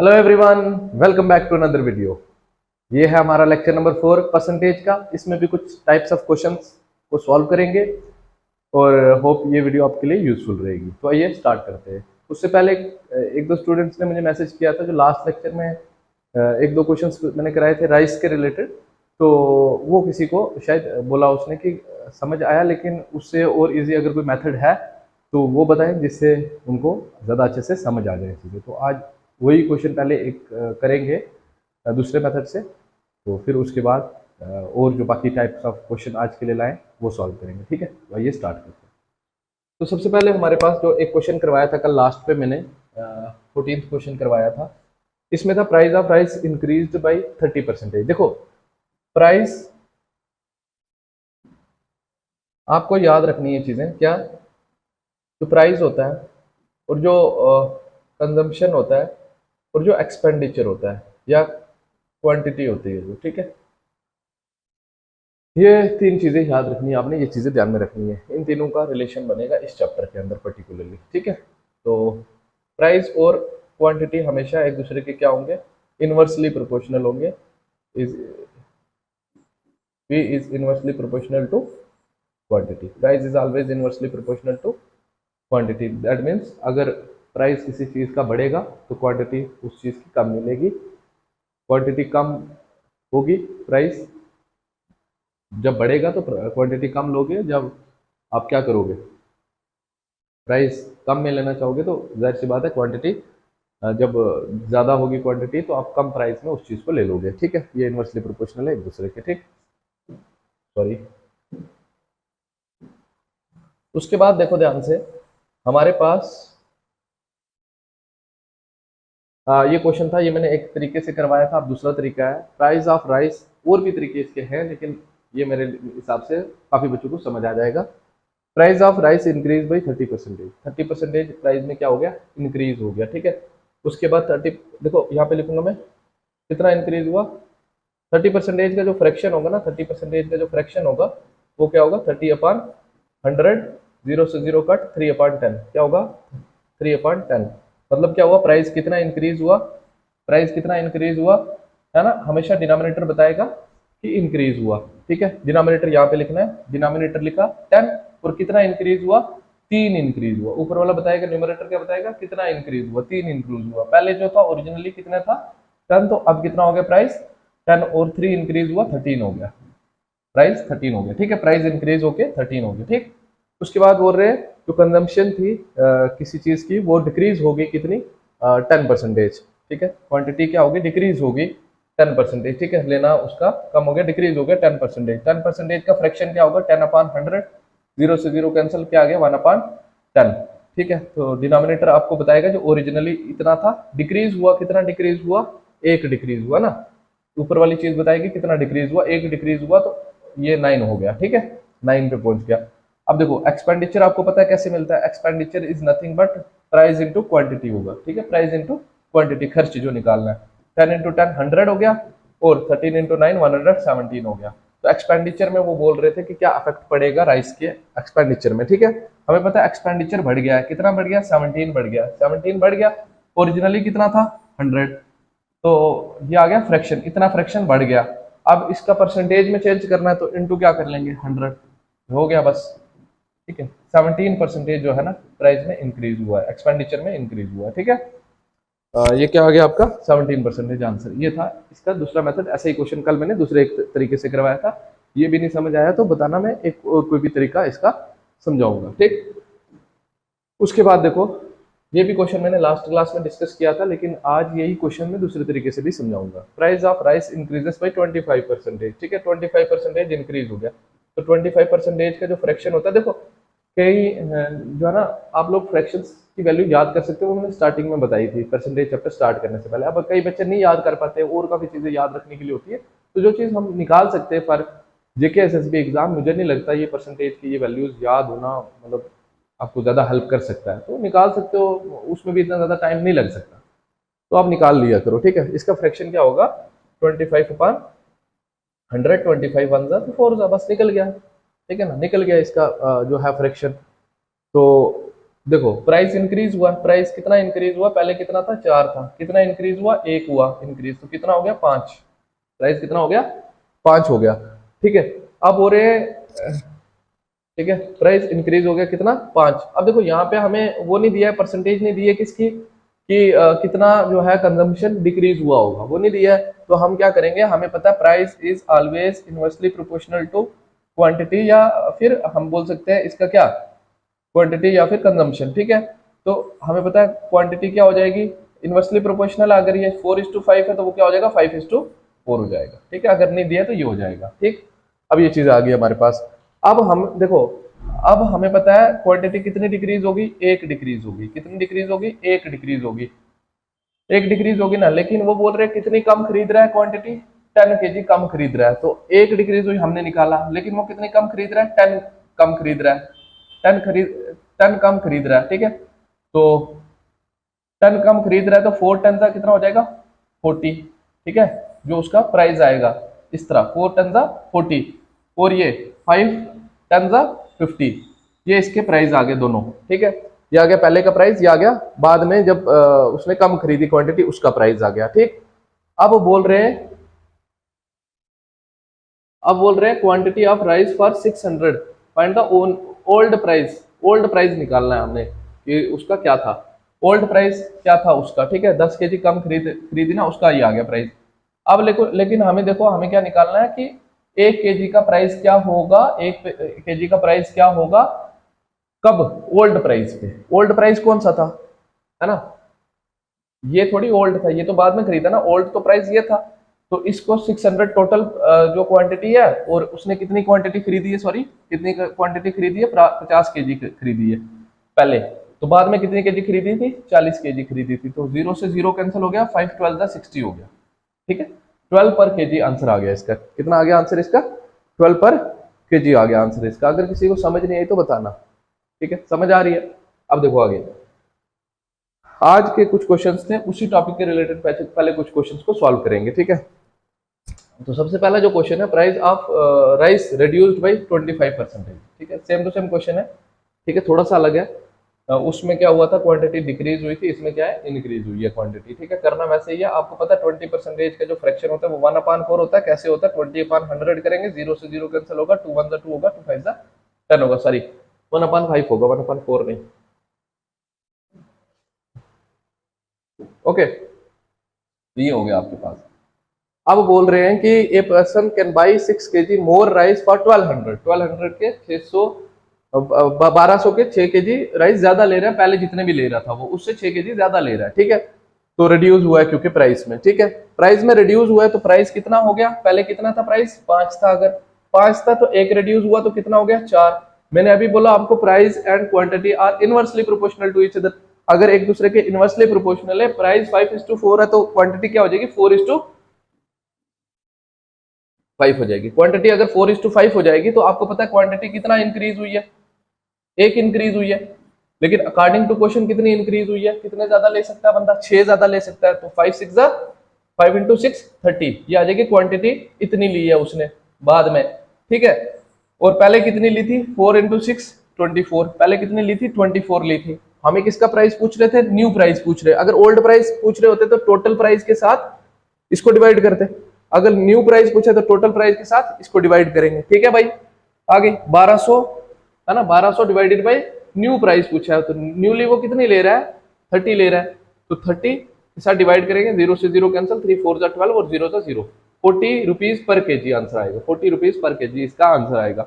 Hello everyone, welcome back to another video. ये है हमारा लेक्चर नंबर 4 परसेंटेज का। इसमें भी कुछ टाइप्स ऑफ क्वेश्चंस को सॉल्व करेंगे और होप ये वीडियो आपके लिए यूजफुल रहेगी। तो आइए स्टार्ट करते हैं। उससे पहले एक दो स्टूडेंट्स ने मुझे मैसेज किया था जो लास्ट लेक्चर में एक दो क्वेश्चंस मैंने कराए थे राइस के रिलेटेड। तो वो किसी को शायद बोला उसने कि समझ आया, लेकिन उससे और इजी अगर कोई मेथड है तो वो बताएं जिससे उनको ज़्यादा अच्छे से समझ आ जाए चीज़ें। तो आज वही क्वेश्चन पहले एक करेंगे दूसरे मेथड से, तो फिर उसके बाद और जो बाकी टाइप्स ऑफ क्वेश्चन आज के लिए लाएं वो सॉल्व करेंगे। ठीक है, तो आइए स्टार्ट करते हैं। तो सबसे पहले हमारे पास जो एक क्वेश्चन करवाया था कल लास्ट पे, मैंने 14th क्वेश्चन करवाया था। इसमें था price of rice increased by 30%। देखो प्राइस आपको याद रखनी है चीजें, क्या जो प्राइस होता है और जो कंजम्पशन होता है और जो एक्सपेंडिचर होता है या क्वांटिटी होती है जो, ठीक है, ये तीन चीजें याद रखनी है आपने, ये चीजें ध्यान में रखनी है। इन तीनों का रिलेशन बनेगा इस चैप्टर के अंदर पर्टिकुलरली। ठीक है, तो प्राइस और क्वांटिटी हमेशा एक दूसरे के क्या होंगे, इनवर्सली प्रोपोर्शनल होंगे। Is P is inversely proportional to quantity. Price is always inversely proportional to quantity. That means अगर प्राइस किसी चीज का बढ़ेगा तो क्वांटिटी उस चीज की कम मिलेगी। क्वांटिटी कम होगी, प्राइस जब बढ़ेगा तो क्वांटिटी कम लोगे। जब आप क्या करोगे, प्राइस कम में लेना चाहोगे तो जाहिर सी बात है क्वांटिटी जब ज्यादा होगी क्वांटिटी तो आप कम प्राइस में उस चीज को ले लोगे। ठीक है, ये इनवर्सली प्रोपोर्शनल है एक दूसरे के। ठीक, सॉरी। उसके बाद देखो ध्यान से, हमारे पास ये क्वेश्चन था, ये मैंने एक तरीके से करवाया था, अब दूसरा तरीका है। प्राइस ऑफ राइस, और भी तरीके इसके हैं लेकिन ये मेरे हिसाब से काफी बच्चों को समझ आ जाएगा। Price of rice increase by 30%। 30% price में क्या हो गया, इंक्रीज हो गया। ठीक है, उसके बाद 30, देखो यहाँ पे लिखूंगा मैं कितना इंक्रीज हुआ। 30% का जो फ्रैक्शन होगा ना, 30% का जो फ्रैक्शन होगा वो क्या होगा, 30/100। 0 से 0 कट, 3/10 क्या होगा, 3/10। मतलब क्या हुआ, प्राइस कितना इंक्रीज हुआ, प्राइस कितना इंक्रीज हुआ, है ना। हमेशा डिनोमिनेटर बताएगा कि इंक्रीज हुआ। ठीक है, डिनोमिनेटर यहाँ पे लिखना है, डिनोमिनेटर लिखा 10 और कितना इंक्रीज हुआ, 3 इंक्रीज हुआ। ऊपर वाला बताएगा, न्यूमरेटर क्या बताएगा, कितना इंक्रीज हुआ, 3 इंक्रीज हुआ। पहले जो था ओरिजिनली कितना था, 10, तो अब कितना हो गया प्राइस, 10 और 3 इंक्रीज हुआ, 13 हो गया, प्राइस 13 हो गया। ठीक है, प्राइस इंक्रीज होके 13 हो गया। ठीक, उसके बाद बोल रहे हैं जो कंजम्पशन थी किसी चीज की वो डिक्रीज होगी कितनी, 10%। ठीक है, क्वांटिटी क्या होगी, डिक्रीज होगी 10%। ठीक है, लेना उसका कम हो गया, डिक्रीज हो गया 10%। 10% का फ्रैक्शन क्या होगा, 10/100। 0 से 0 कैंसिल, क्या आ गया, 1/10। ठीक है, तो डिनोमिनेटर आपको बताएगा जो ओरिजिनली इतना था, डिक्रीज हुआ, कितना डिक्रीज हुआ, 1 डिक्रीज हुआ ना। ऊपर वाली चीज बताएगी कितना डिक्रीज हुआ, 1 डिक्रीज हुआ, तो ये 9 हो गया। ठीक है, 9 पे पहुंच गया। अब देखो एक्सपेंडिचर आपको पता है कैसे मिलता है, expenditure is nothing but price into quantity होगा। ठीक है, प्राइस इंटू क्वांटिटी, खर्च जो निकालना है। 10 इंटू 10 100 हो गया और 13 इंटू 9 117 हो गया। तो एक्सपेंडिचर में वो बोल रहे थे कि क्या इफेक्ट पड़ेगा राइस के एक्सपेंडिचर में। ठीक है, हमें पता है एक्सपेंडिचर बढ़ गया है, कितना बढ़ गया, 17 बढ़ गया, 17 बढ़ गया। ओरिजिनली कितना था, 100, तो ये आ गया फ्रैक्शन, इतना फ्रैक्शन बढ़ गया। अब इसका परसेंटेज में चेंज करना है तो इनटू क्या कर लेंगे, 100 हो गया बस। ठीक है, 17% जो है ना प्राइस में इंक्रीज हुआ है, एक्सपेंडिचर में इंक्रीज हुआ है। ठीक है, ये क्या आ गया आपका 17% आंसर। ये था इसका दूसरा मेथड। ऐसा ही क्वेश्चन कल मैंने दूसरे एक तरीके से करवाया था, ये भी नहीं समझ आया तो बताना, मैं एक और कोई भी तरीका इसका समझाऊंगा। ठीक, उसके बाद देखो ये भी क्वेश्चन मैंने लास्ट क्लास में डिस्कस किया था, लेकिन आज यही क्वेश्चन मैं दूसरे तरीके से भी समझाऊंगा। Price of rice increases by 25%। ठीक है, 25% इंक्रीज हो गया, तो 25% का जो फ्रैक्शन होता है, देखो कई जो है ना, आप लोग फ्रैक्शंस की वैल्यू याद कर सकते हो, वो मैंने स्टार्टिंग में बताई थी परसेंटेज चैप्टर स्टार्ट करने से पहले। अब कई बच्चे नहीं याद कर पाते और काफी चीजें याद रखने के लिए होती है, तो जो चीज हम निकाल सकते हैं फॉर जेके एसएसबी एग्जाम, मुझे नहीं लगता ये परसेंटेज की ये वैल्यूज याद होना मतलब आपको ज्यादा हेल्प कर सकता है, तो निकाल सकते हो, उसमें भी इतना ज्यादा टाइम नहीं लग सकता, तो आप निकाल लिया करो। ठीक है, इसका फ्रैक्शन क्या होगा, 25/100, 25 1 तो 4 बस निकल गया। ठीक है ना, निकल गया इसका जो है फ्रैक्शन। तो देखो प्राइस इंक्रीज हुआ, प्राइस कितना इंक्रीज हुआ, पहले कितना था 4 था, कितना इंक्रीज हुआ 1 हुआ इंक्रीज, तो कितना हो गया 5, प्राइस कितना हो गया 5 हो गया। ठीक है, अब हो रहे ठीक है, प्राइस इंक्रीज हो गया कितना 5। अब देखो यहाँ पे हमें वो नहीं दिया है, परसेंटेज नहीं दी है किसकी कि कितना जो है कंजम्पशन डिक्रीज हुआ होगा, वो नहीं दिया है। तो हम क्या करेंगे, हमें पता है price is always inversely proportional to quantity, या फिर हम बोल सकते हैं इसका क्या, क्वांटिटी या फिर कंजम्पशन। ठीक है, तो हमें पता है क्वांटिटी क्या हो जाएगी, इनवर्सली प्रोपोर्शनल, अगर ये 4:5 है तो वो क्या हो जाएगा 5:4 हो जाएगा। ठीक है, अगर नहीं दिया तो ये हो जाएगा। ठीक, अब ये चीज आ गई हमारे पास। अब हम देखो, अब हमें पता है क्वांटिटी कितनी डिक्रीज होगी, 1 डिक्रीज होगी, कितनी डिक्रीज होगी 1 डिक्रीज होगी, 1 डिक्रीज होगी ना, लेकिन वो बोल रहे हैं कितनी कम खरीद रहा है क्वांटिटी, 10 केजी कम खरीद रहा है, तो 1 डिक्रीज हुई हमने निकाला, लेकिन वो कितनी कम खरीद रहा है 10 कम खरीद रहा है, 10 कम खरीद रहा है। ठीक है, तो 10 कम खरीद रहा है तो 4 टन का कितना हो जाएगा 40। ठीक है, जो उसका प्राइस आएगा इस तरह 4 टन का 40, और ये 5 टन का 50, ये इसके प्राइस आ गए दोनों। ठीक है, ये आ गया पहले का प्राइस, ये आ गया बाद में जब उसने कम खरीदी क्वांटिटी उसका प्राइस आ गया। ठीक, अब बोल रहे हैं, अब बोल रहे हैं quantity of rice for 600, find the old price, old price निकालना है हमने कि उसका क्या था, ओल्ड प्राइस क्या था उसका। ठीक है, 10 केजी कम खरीदी ना, उसका ये आ गया प्राइस। अब लेकिन हमें देखो, हमें क्या निकालना है कि 1 केजी का प्राइस क्या होगा, 1 केजी का प्राइस क्या होगा कब, ओल्ड प्राइस पे। ओल्ड प्राइस कौन सा था, है ना, ये थोड़ी ओल्ड था, ये तो बाद में खरीदा ना, ओल्ड तो प्राइस ये था। तो इसको 600 टोटल जो क्वांटिटी है, और उसने कितनी क्वांटिटी खरीदी है, सॉरी कितनी क्वांटिटी खरीदी है, 50 केजी खरीदी है पहले, तो बाद में कितनी केजी खरीदी थी 40 केजी खरीदी थी, तो 0 से 0 कैंसिल हो गया, 5 12 60 हो गया। ठीक है, 12 पर केजी आंसर आ गया इसका, कितना आ गया आंसर इसका 12 पर केजी आ गया आंसर इसका। अगर किसी को समझ नहीं आई तो बताना। ठीक है, समझ आ रही है। अब देखो आगे, आज के कुछ क्वेश्चंस थे उसी टॉपिक के रिलेटेड, पहले कुछ क्वेश्चंस को सॉल्व करेंगे। ठीक है, तो सबसे पहला जो क्वेश्चन है, price of rice reduced by 25%। ठीक है, सेम टू सेम क्वेश्चन है। ठीक है, थोड़ा सा अलग है, उसमें क्या हुआ था क्वांटिटी डिक्रीज हुई थी, इसमें क्या है इंक्रीज हुई है क्वांटिटी। ठीक है, करना वैसे ही है, आपको पता है 20% का जो फ्रैक्शन होता है वो 1/4 होता है। कैसे होता है, 20/100 करेंगे, 0 से 0 कैंसिल होगा, 2 1 2 होगा, 2 5 10 होगा, सॉरी 1/5 होगा, 1/4 नहीं। ओके, ये हो गया आपके पास। अब बोल रहे हैं कि a person can buy 6 KG more rice for 1200 के 600 1200 के 6 केजी राइस ज्यादा ले रहा है, पहले जितने भी ले रहा था वो उससे 6 केजी ज्यादा ले रहा है। ठीक है, तो रिड्यूस हुआ है क्योंकि प्राइस में। ठीक है, प्राइस में रिड्यूस हुआ है तो प्राइस कितना हो गया, पहले कितना था प्राइस 5 था, अगर 5 था तो 1 रिड्यूस हुआ तो कितना हो गया 4। मैंने अभी बोला आपको price and quantity are inversely proportional to each other, अगर एक दूसरे के इनवर्सली प्रोपोर्शनल है, प्राइस 5:4 है तो क्वांटिटी क्या हो जाएगी 4:5 हो जाएगी। क्वांटिटी अगर 4:5 हो जाएगी तो आपको पता है क्वांटिटी कितना इंक्रीज हुई है, 1 इंक्रीज हुई है, लेकिन अकॉर्डिंग टू क्वेश्चन कितनी इंक्रीज हुई है, कितने ज्यादा ले सकता है बंदा, 6 ज्यादा ले सकता है, तो 5 6 5 × 6 30, ये आ जाएगी क्वांटिटी इतनी ली है उसने बाद में। ठीक है, और पहले कितनी ली थी 4 × 6 24, पहले कितनी ली थी 24 ली थी। हमें किसका प्राइस पूछ रहे थे, न्यू प्राइस पूछ रहे, अगर ओल्ड प्राइस पूछ रहे होते तो टोटल प्राइस के साथ इसको डिवाइड करते, अगर न्यू प्राइस पूछे तो टोटल प्राइस के साथ इसको डिवाइड करेंगे। ठीक है भाई, आगे 1200 है ना, 1200 डिवाइडेड बाय न्यू प्राइस पूछा है, तो न्यूली वो कितनी ले रहा है 30 ले रहा है, तो 30 के साथ डिवाइड करेंगे, 0 से 0 कैंसिल, 3 4 12 और 0 से 0, 40 रुपीज पर केजी आंसर आएगा, 40 रुपीज पर केजी इसका आंसर आएगा।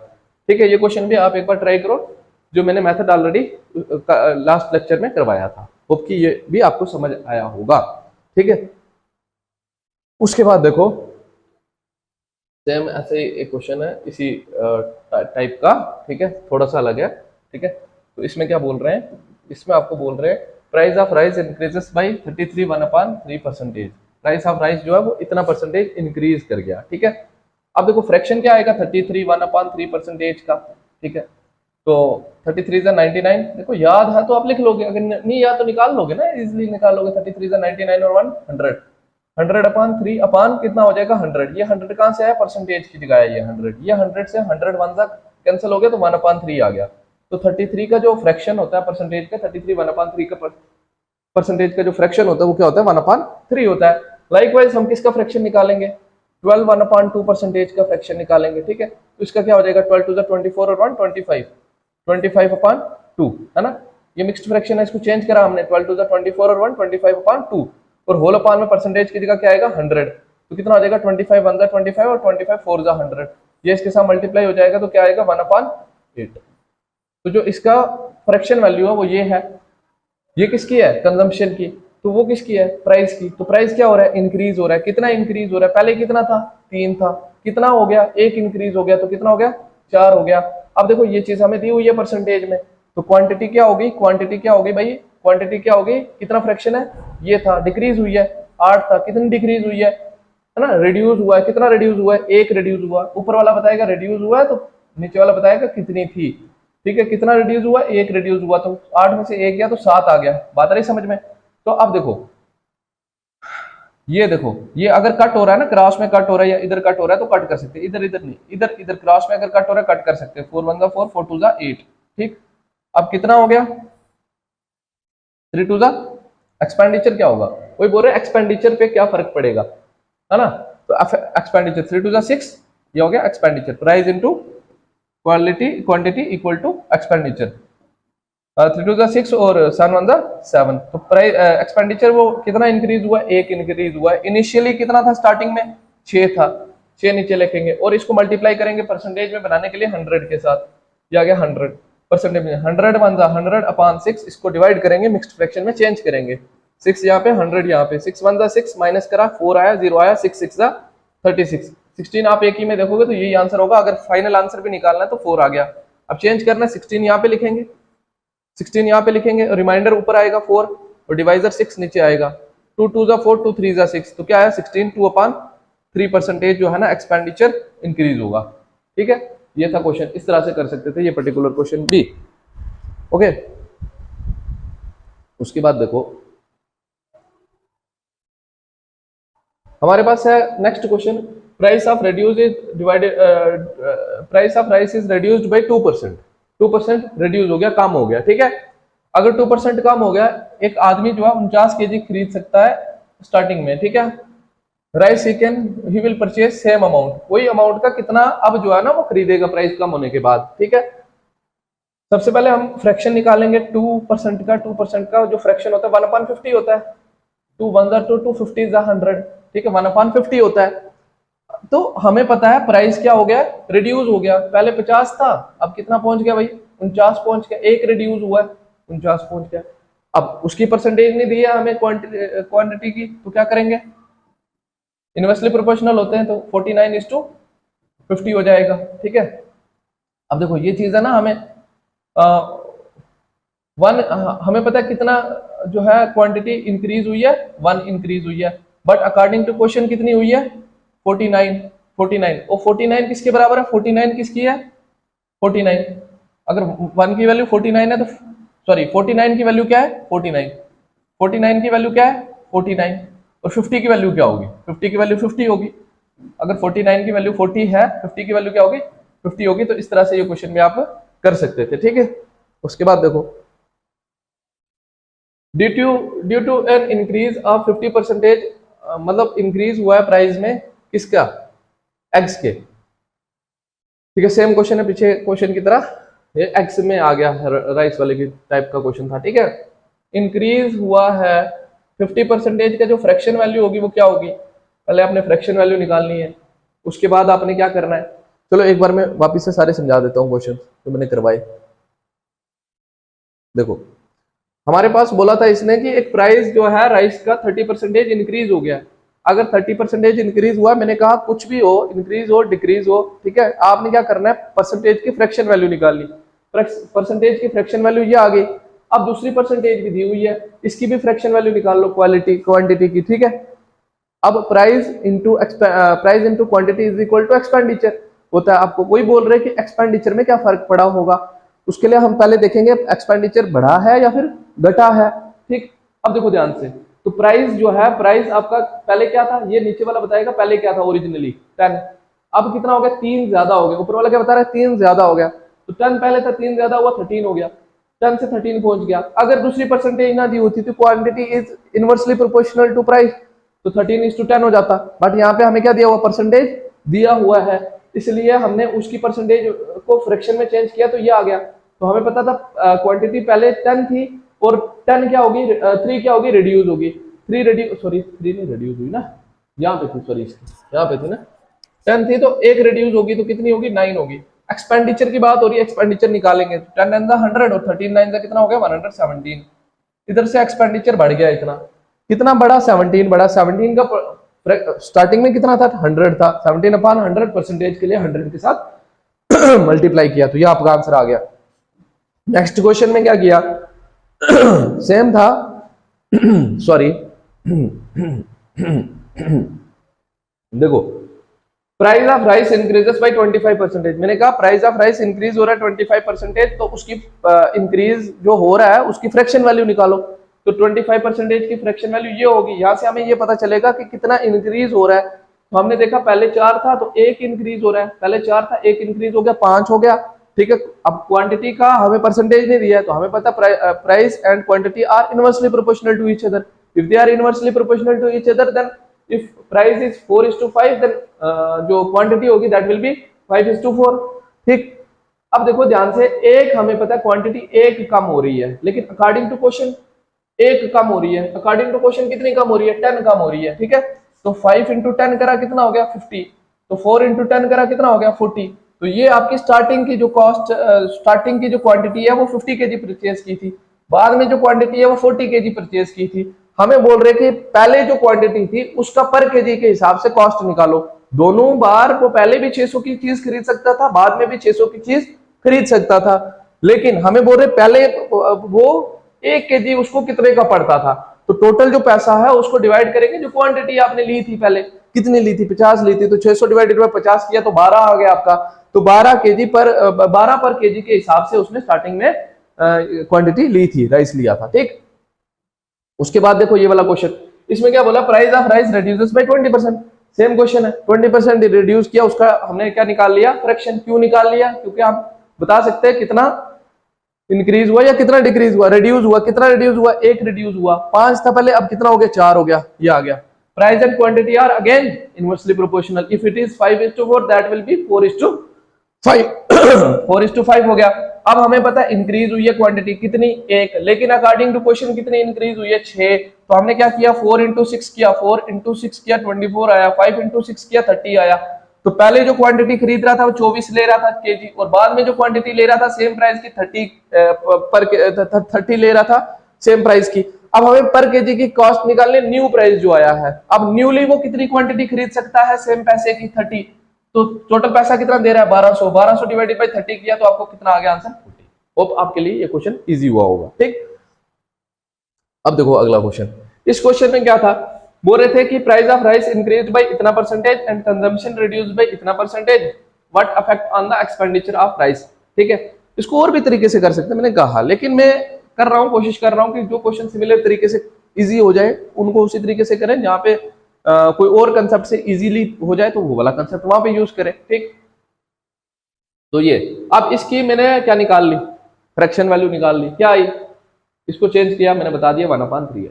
ठीक है, ये क्वेश्चन भी आप एक बार ट्राई करो, जो मैंने मेथड ऑलरेडी लास्ट लेक्चर में करवाया था, होप कि ये भी आपको समझ आया होगा। ठीक है, उसके बाद देखो सेम ऐसे ही एक क्वेश्चन है इसी टाइप का। ठीक है, थोड़ा सा अलग है। ठीक है, तो इसमें क्या बोल रहे हैं, इसमें आपको बोल रहे हैं price of rice increases by 33 1/3%, price of rice जो है वो इतना परसेंटेज इंक्रीज कर गया। ठीक है, अब देखो फ्रैक्शन क्या आएगा 33 1/3% का। ठीक है, तो 33 × 99, देखो याद है तो आप लिख लोगे, अगर नहीं याद तो निकाल लोगे ना, इजिली निकाल लोगे। 33 × 99 और 100, 100/3 अपान कितना हो जाएगा 100, ये 100 कहां से आया, परसेंटेज की जगह है ये 100, ये 100 से 100 1 कैंसिल हो गया तो 1/3 आ गया, तो 33 का जो फ्रैक्शन होता है परसेंटेज का, 33 1/3 का परसेंटेज का जो फ्रैक्शन होता है वो क्या होता है 1/3 होता है। लाइकवाइज हम किसका फ्रैक्शन निकालेंगे, 12 1/2 परसेंटेज का फ्रैक्शन निकालेंगे, ठीक है। तो इसका क्या हो जाएगा 12 टू द 24 और 1 25, 25/2 है ना। ये मिक्स्ड फ्रैक्शन है, इसको चेंज करा हमने, 12 टू द 24 और 1 25/2 और होल अपान में परसेंटेज की जगह क्या आएगा 100। तो कितना हो जाएगा 25 1 द 25 और 25 4 द 100, ये इसके साथ मल्टीप्लाई हो जाएगा तो क्या आएगा 1/8। तो जो इसका फ्रैक्शन वैल्यू है वो ये है। ये किसकी है कंजम्पशन की, तो वो किसकी है प्राइस की। तो प्राइस क्या हो रहा है इंक्रीज हो रहा है, कितना इंक्रीज हो रहा है, पहले कितना था 3 था, कितना हो गया 1 इंक्रीज हो गया, तो कितना हो गया 4 हो गया। अब देखो ये चीज हमें दी हुई है परसेंटेज में, तो क्वांटिटी क्या होगी, क्वांटिटी क्या होगी भाई, क्वांटिटी क्या होगी, कितना फ्रैक्शन है ये था, डिक्रीज हुई है 8 था, कितनी डिक्रीज हुई है ना, रिड्यूस हुआ है, कितना रिड्यूस हुआ है 1 रिड्यूस हुआ, ऊपर वाला बताएगा रिड्यूस हुआ है तो नीचे वाला बताएगा कितनी थी, ठीक है। कितना रिड्यूस हुआ 1 रिड्यूस हुआ, तो 8 में से 1 गया तो 7 आ गया, बात आ रही समझ में। तो अब देखो ये देखो, ये अगर कट हो रहा है ना, क्रॉस में कट हो रहा है या इधर कट हो रहा है तो कट कर सकते हैं, इधर इधर नहीं, इधर इधर क्रॉस में अगर कट हो रहा है कट कर सकते हैं, 4 1 4 4 2 8, ठीक। अब कितना हो गया 3 2 एक्सपेंडिचर क्या होगा, वही बोल रहे एक्सपेंडिचर पे क्या फर्क पड़ेगा, है ना। तो एक्सपेंडिचर 3 2 6, ये हो गया expenditure, price into quantity equal to expenditure, 3 2 6 और 7 1 7। तो प्राइस एक्सपेंडिचर वो कितना इंक्रीज हुआ 1 इंक्रीज हुआ, इनिशियली कितना था स्टार्टिंग में 6 था, 6 नीचे लिखेंगे और इसको मल्टीप्लाई करेंगे परसेंटेज में बनाने के लिए 100 के साथ, ये आ गया 100 परसेंटेज में, 100 1 100/6, इसको डिवाइड करेंगे मिक्स्ड फ्रैक्शन में चेंज करेंगे, 6 यहाँ पे 100 यहाँ पे, 6 1 6 माइनस करा 4 आया 0 आया, 6 6 36, 16 आप एक ही में देखोगे तो यही आंसर होगा, अगर फाइनल आंसर भी निकालना है तो 4 आ गया। अब चेंज करना है 16 यहाँ पे लिखेंगे, 16 यहाँ पे लिखेंगे और रिमाइंडर ऊपर आएगा 4 और डिवाइजर 6 नीचे आएगा, 2 2 4 2 3 6, तो क्या है 16 2/3 परसेंटेज जो है ना एक्सपेंडिचर इंक्रीज होगा, ठीक है। ये था क्वेश्चन, इस तरह से कर सकते थे ये पर्टिकुलर क्वेश्चन भी, ओके। उसके बाद देखो हमारे पास है next question, price of reduce is divided, price of rice is reduced by 2%, 2% reduce हो गया, कम हो गया, ठीक है। अगर 2% कम हो गया, एक आदमी जो है 49 kg खरीद सकता है स्टार्टिंग में, ठीक है। Rice he will purchase same amount, वही अमाउंट का कितना अब जो है ना वो खरीदेगा प्राइस कम होने के बाद, ठीक है। सबसे पहले हम फ्रैक्शन निकालेंगे 2% का, 2% का जो फ्रैक्शन होता है 1/50 होता है, 2 1 2 2 50 100, ठीक है, 1/50 होता है। तो हमें पता है प्राइस क्या हो गया रिड्यूस हो गया, पहले 50 था अब कितना पहुंच गया भाई 49 पहुंच गया, 1 रिड्यूस हुआ 49 पहुंच गया। अब उसकी परसेंटेज नहीं दी है हमें क्वांटिटी की, तो क्या करेंगे इनवर्सली प्रोपोर्शनल होते हैं, तो 49:50 हो जाएगा, ठीक है। अब देखो ये चीज है ना हमें हमें पता है कितना जो है क्वांटिटी इंक्रीज हुई है 1 इंक्रीज हुई है, बट अकॉर्डिंग टू क्वेश्चन कितनी हुई है 49 और 49 किसके बराबर है 49 किसकी है 49, अगर 1 की वैल्यू 49 है तो सॉरी 49 की वैल्यू क्या है 49 की वैल्यू क्या है 49 और 50 की वैल्यू क्या होगी 50 की वैल्यू 50 होगी, अगर 49 की वैल्यू 40 है 50 की वैल्यू क्या होगी 50 होगी। तो इस तरह से ये क्वेश्चन भी आप कर सकते थे, ठीक है। उसके बाद देखो due to an increase of 50%, मतलब इंक्रीज हुआ है प्राइस में किसका एग्स के, ठीक है। सेम क्वेश्चन है पीछे क्वेश्चन की तरह, ये एग्स में आ गया राइस वाले की टाइप का क्वेश्चन था, ठीक है। इंक्रीज हुआ है 50% का जो फ्रैक्शन वैल्यू होगी वो क्या होगी, पहले आपने फ्रैक्शन वैल्यू निकालनी है, उसके बाद आपने क्या करना है, चलो एक बार मैं वापिस से सारे समझा देता हूँ क्वेश्चन जो मैंने करवाए। देखो हमारे पास बोला था इसने कि एक प्राइस जो है राइस का 30% इंक्रीज हो गया, अगर 30% इंक्रीज हुआ, मैंने कहा कुछ भी हो इंक्रीज हो डिक्रीज हो, ठीक है, आपने क्या करना है परसेंटेज की फ्रैक्शन वैल्यू निकालनी, परसेंटेज की फ्रैक्शन वैल्यू ये आ गई। अब दूसरी परसेंटेज भी दी हुई है, इसकी भी फ्रैक्शन वैल्यू निकाल लो क्वांटिटी की, ठीक है। अब price into quantity is equal to expenditure होता है, आपको कोई बोल रहे कि एक्सपेंडिचर में क्या फर्क पड़ा होगा, उसके लिए हम पहले देखेंगे एक्सपेंडिचर बढ़ा है या फिर घटा है, ठीक। अब देखो ध्यान से, तो प्राइस जो है प्राइस आपका पहले क्या था, ये नीचे वाला बताएगा पहले क्या था ओरिजिनली 10, अब कितना हो गया 3 ज्यादा हो गया, ऊपर वाला क्या बता रहा है 3 ज्यादा हो गया, तो 10 पहले था, 3 ज्यादा हुआ 13 हो गया, 10 से 13 पहुंच गया। अगर दूसरी परसेंटेज ना दी होती तो quantity is inversely proportional to price, तो 13:10 हो जाता। बट यहाँ पे हमें क्या दिया हुआ, परसेंटेज दिया हुआ है, इसलिए हमने उसकी परसेंटेज को फ्रैक्शन में चेंज किया तो ये आ गया। तो हमें पता था क्वांटिटी पहले 10 थी और 10 क्या होगी, 3 क्या होगी, रिड्यूस होगी। 3 नहीं रिड्यूस हुई ना, यहाँ पे थी, सॉरी यहाँ पे थी ना, 10 थी तो 1 रिड्यूस होगी तो कितनी होगी, 9 होगी। एक्सपेंडिचर की बात हो रही है, एक्सपेंडिचर निकालेंगे, 10 9 100 और 13 9 कितना हो गया, 117। इधर से एक्सपेंडिचर बढ़ गया, इतना कितना बड़ा, 17 बड़ा। 17 का स्टार्टिंग में कितना था, 100 था, 17/100 परसेंटेज के लिए 100 के साथ मल्टीप्लाई किया, तो ये आपका आंसर आ गया। नेक्स्ट क्वेश्चन में क्या किया, सेम था, सॉरी देखो, price of rice increases by 25%। मैंने कहा प्राइस ऑफ राइस इंक्रीज हो रहा है 25%, तो उसकी इंक्रीज जो हो रहा है उसकी फ्रैक्शन वैल्यू निकालो। तो 25% की फ्रैक्शन वैल्यू ये होगी, यहां से हमें ये पता चलेगा कि कितना इंक्रीज हो रहा है। तो हमने देखा पहले 4 था तो 1 इंक्रीज हो रहा है, पहले 4 था 1 इंक्रीज हो गया, 5 हो गया, ठीक है। अब क्वांटिटी का हमें परसेंटेज नहीं दिया है, तो हमें पता price and quantity are inversely proportional to each other. If they are inversely proportional to each other, then if price is 4:5, then जो क्वांटिटी होगी दैट विल बी 5:4, ठीक। अब देखो ध्यान से, एक हमें पता है क्वांटिटी 1 कम हो रही है, लेकिन अकॉर्डिंग टू क्वेश्चन 1 कम हो रही है। अकॉर्डिंग टू क्वेश्चन कितनी कम हो रही है, 10 कम हो रही है, ठीक है। तो 5 × 10 करा कितना हो गया, 50। तो 4 × 10 करा कितना हो गया, 40। तो ये आपकी स्टार्टिंग की जो कॉस्ट, स्टार्टिंग की जो क्वांटिटी है वो 50 kg परचेज की थी, बाद में जो क्वांटिटी है वो 40 kg परचेज की थी। हमें बोल रहे कि पहले जो क्वांटिटी थी उसका पर केजी के हिसाब से कॉस्ट निकालो। दोनों बार वो पहले भी 600 की चीज खरीद सकता था, बाद में भी 600 की चीज खरीद सकता था, लेकिन हमें बोल रहे पहले वो 1 kg उसको कितने का पड़ता था। तो टोटल जो पैसा है उसको डिवाइड करेंगे, जो क्वांटिटी आपने ली थी पहले, कितनी ली थी, 50 ली थी, तो 600 डिवाइडेड बाय 50 किया तो 12 आ गया आपका। तो 12 पर केजी के हिसाब से उसने स्टार्टिंग में क्वांटिटी ली थी, राइस लिया था, ठीक। उसके बाद देखो ये वाला क्वेश्चन, इसमें क्या बोला, price of rice reduces by 20%। Same question है, 20% रिड्यूस किया, उसका हमने क्या निकाल लिया, फ्रैक्शन। क्यों निकाल लिया, क्योंकि आप बता सकते हैं कितना इंक्रीज हुआ या कितना डिक्रीज हुआ, रिड्यूस हुआ, कितना रिड्यूस हुआ, 1 रिड्यूस हुआ। 5 था पहले, अब कितना हो गया, 4 हो गया, ये आ गया। Price and quantity are again inversely proportional. If it is 5:4 that will be 4:5 4:5 हो गया। अब हमें पता है इंक्रीज हुई है क्वांटिटी कितनी, 1, लेकिन अकॉर्डिंग टू क्वेश्चन कितनी इंक्रीज हुई है, 6। तो हमने क्या किया, 4 × 6 किया, 4 × 6 किया 24 आया, 5 × 6 किया 30 आया। तो पहले जो क्वांटिटी खरीद रहा था वो 24 ले रहा था केजी, और बाद में जो क्वांटिटी ले रहा था सेम प्राइस की 30 ले रहा था सेम प्राइस की। अब हमें पर केजी की कॉस्ट निकालने, न्यू प्राइस जो आया है। अब न्यूली वो कितनी क्वांटिटी खरीद सकता है सेम पैसे की, 30। तो टोटल पैसा कितना दे रहा है, 1200। 1200 डिवाइडेड बाय 30 किया तो आपको कितना आ गया आंसर, 40। होप आपके लिए ये क्वेश्चन इजी हुआ होगा, ठीक। अब देखो अगला क्वेश्चन, इस क्वेश्चन में क्या था, बोल रहे थे कि price of rice increase by इतना percentage and consumption reduce by इतना percentage, what affect on the expenditure of rice, ठीक है। इसको और भी तरीके से कर सकते हैं, मैंने कहा, लेकिन मैं कर रहा हूं, कोशिश कर रहा हूं कि जो क्वेश्चन सिमिलर तरीके से इजी हो जाए उनको उसी तरीके से करें, जहां पे कोई और कंसेप्ट से इजीली हो जाए तो वो वाला कंसेप्ट वहां पे यूज करें, ठीक। तो ये अब इसकी मैंने क्या निकाल ली, फ्रैक्शन वैल्यू निकाल ली, क्या आई, इसको चेंज किया, मैंने बता दिया 1/3 है,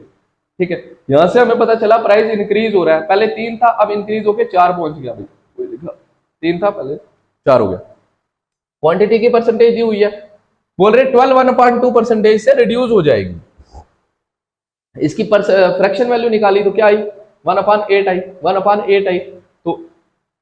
ठीक है। यहां से हमें पता चला प्राइस इंक्रीज हो रहा है, पहले 3 था अब इंक्रीज होके 4 पहुंच गया, भाई कोई लिखा 3 था पहले 4 हो गया। क्वांटिटी की परसेंटेज दी हुई है, बोल रहे 12 1/2% से रिड्यूस हो जाएगी। इसकी फ्रैक्शन वैल्यू निकाली तो क्या आई, 1/8 आई, 1/8 आई। तो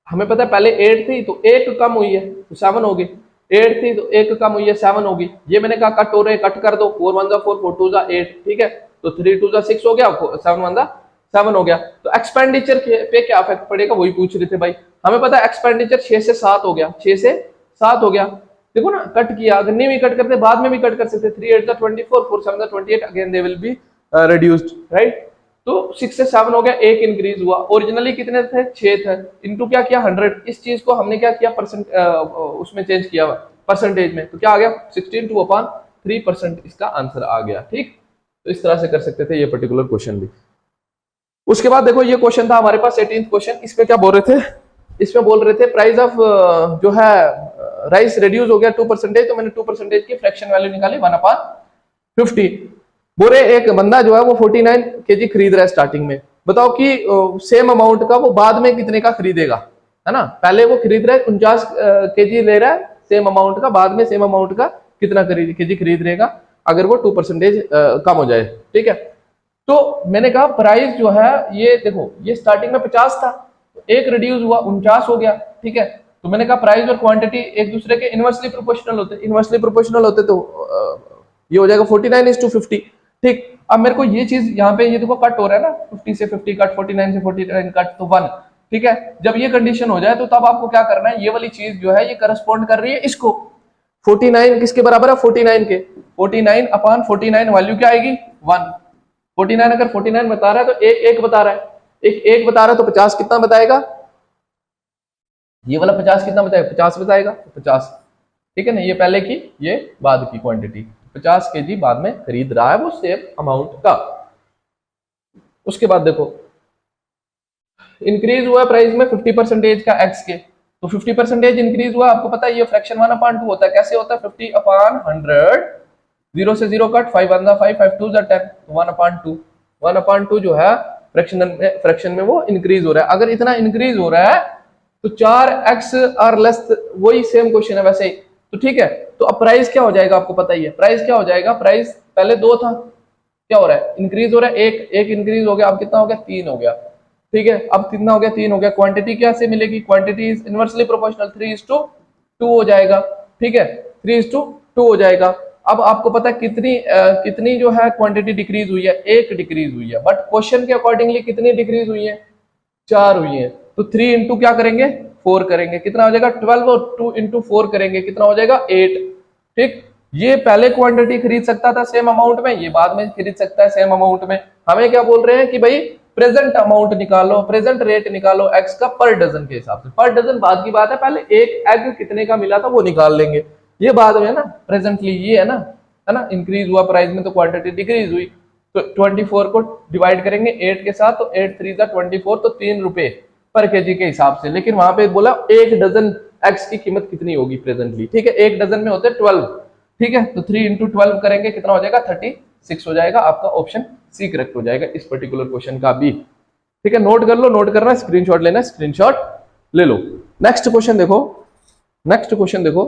हमें पता है पहले 8 थी तो 1 कम हुई है तो 7 होगी, 8 थी तो 1 कम हुई है 7 होगी। ये मैंने कहा कट हो रहे, कट कर दो, 4 1 4 4 2 8, ठीक है। तो 3 2 6 हो गया, 7 1 7 हो गया। तो एक्सपेंडिचर पे क्या इफेक्ट पड़ेगा वही पूछ रहे थे भाई। हमें पता है एक्सपेंडिचर 6 से 7 हो गया, 6 से 7 हो गया। देखो ना कट किया, अगर नहीं भी कट करते बाद में भी कट कर सकते, 3 8 24 4 7 28, again they will be reduced, right. तो 6 से 7 हो गया, 1 इंक्रीज हुआ। ओरिजिनली कितने थे, 6 थे, इनटू क्या किया 100। इस चीज को हमने क्या किया उसमें चेंज किया परसेंटेज में, तो क्या आ गया 16/3%, इसका आंसर आ गया, ठीक। तो इस तरह से कर सकते थे ये पर्टिकुलर क्वेश्चन भी। उसके बाद देखो ये क्वेश्चन था हमारे पास 18th क्वेश्चन, इसमें क्या बोल रहे थे, इसमें बोल रहे थे प्राइस ऑफ जो है राइस रिड्यूस हो गया 2%, तो मैंने 2% की फ्रैक्शन वैल्यू निकाली 1/50। बोरे एक बंदा जो है वो 49 केजी खरीद रहा है स्टार्टिंग में, बताओ कि सेम अमाउंट का वो बाद में कितने का खरीदेगा, है ना। पहले वो खरीद रहा है 49 केजी ले रहा है सेम अमाउंट का, बाद में सेम अमाउंट का कितना केजी खरीद रहेगा अगर वो 2% कम हो जाए, ठीक है। तो मैंने कहा प्राइस जो है ये देखो ये स्टार्टिंग में 50 था, एक रिड्यूस हुआ 49 हो गया, ठीक है। तो मैंने कहा प्राइस और क्वांटिटी एक दूसरे के इनवर्सली प्रोपोर्शनल होते, इनवर्सली प्रोपोर्शनल होते तो ये हो जाएगा 49:50, ठीक। अब मेरे को ये चीज यहाँ पे ये देखो कट हो रहा है ना, 50 से 50 कट, 49 से 49 कट, तो 1, ठीक है। जब ये कंडीशन हो जाए तो तब आपको क्या करना है, ये वाली चीज जो है ये करस्पॉन्ड कर रही है इसको, 49 किसके बराबर है 49 के, 49/49 वैल्यू क्या आएगी 1। 49 अगर 49 बता रहा है तो एक बता रहा है, एक बता रहा है तो 50 कितना बताएगा, ये वाला 50 कितना बताएगा 50 बताएगा, 50, ठीक है ना। ये पहले की ये बाद की क्वांटिटी, 50 केजी बाद में खरीद रहा है वो सेम अमाउंट का। उसके बाद देखो इंक्रीज हुआ प्राइस में 50% का एक्स के, तो 50% इंक्रीज हुआ, आपको पता है ये फ्रैक्शन 1/2 होता है, कैसे होता है 50/100, 0 से 0 कट, 5 1 5 5 2 10, 1/2 जो है फ्रैक्शन में वो इंक्रीज हो रहा है। अगर इतना इंक्रीज हो रहा है तो 4x और लेस, वही सेम क्वेश्चन है वैसे ही, तो ठीक है। तो अब प्राइस क्या हो जाएगा आपको पता ही है, प्राइस क्या हो जाएगा, प्राइस पहले 2 था, क्या हो रहा है इंक्रीज हो रहा है, एक इंक्रीज हो गया, अब कितना हो गया 3 हो गया, ठीक है। अब कितना हो गया 3 हो गया, क्वांटिटी क्या से मिलेगी, क्वांटिटी इज इनवर्सली प्रोपोर्शनल 3:2 हो जाएगा, ठीक है 3:2 हो जाएगा। अब आपको पता है कितनी जो है क्वांटिटी डिक्रीज हुई है, एक डिक्रीज हुई है, बट क्वेश्चन के अकॉर्डिंगली कितनी डिक्रीज हुई है 4 हुई है, तो 3 इंटू क्या करेंगे 4 करेंगे, कितना हो जाएगा 12, और 2 इंटू 4 करेंगे कितना हो जाएगा 8, ठीक। ये पहले क्वांटिटी खरीद सकता था सेम अमाउंट में, ये बाद में खरीद सकता है सेम अमाउंट में। हमें क्या बोल रहे हैं कि भाई प्रेजेंट अमाउंट निकालो, प्रेजेंट रेट निकालो एक्स का पर डजन के हिसाब से, पर डजन बाद की बात है, पहले एक एग कितने का मिला था वो निकाल लेंगे, ये बाद में है ना, प्रेजेंटली ये है ना, इंक्रीज हुआ प्राइस में तो क्वांटिटी डिक्रीज हुई, तो 24 को डिवाइड करेंगे 8 के साथ, तो 8 3 24, तो 3 रुपए पर केजी के हिसाब से। लेकिन वहां पे बोला एक डजन एग्स की कीमत कितनी होगी प्रेजेंटली, ठीक है, एक डजन में होते 12, ठीक है। तो 3 इंटू 12 करेंगे कितना हो जाएगा 36 हो जाएगा, आपका ऑप्शन सी करेक्ट हो जाएगा इस पर्टिकुलर क्वेश्चन का भी, ठीक है। नोट कर लो, नोट करना, स्क्रीनशॉट लेना, स्क्रीनशॉट ले लो। नेक्स्ट क्वेश्चन देखो, नेक्स्ट क्वेश्चन देखो